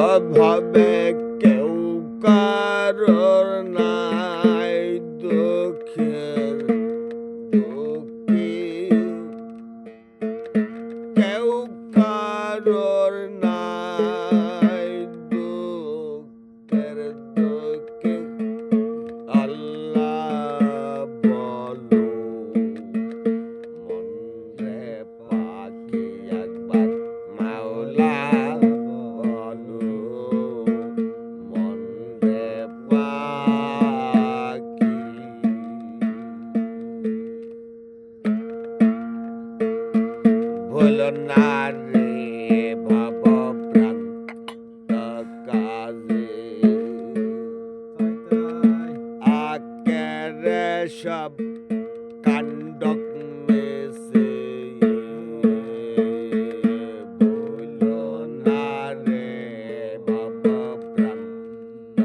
অভাবে কেউ কারোর নাই, দুঃখের দুঃখী কেউ কারোর নাই, দুঃখের দুঃখী আল্লাহ বলো মনরে পাখি একবার মাওলা বলো মনরে পাখি ভুলো না রে ভব প্রান্ত কাজে আকেরে সব কাণ্ড মেসে ভুলো না রে ভব প্রান্ত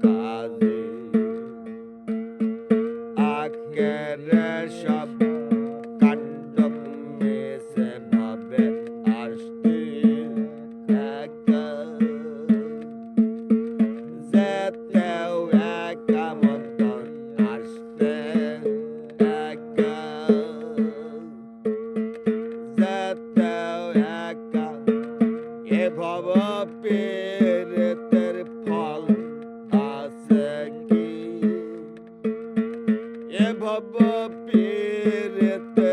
কাজে আকেরে সব কাণ্ড মেসে ভাবে আসতে একা যেতেও একা মতন আসতে একা যেতেও একা এ ভব পেরেতের ফল আছে কি এ ভব পেরেতে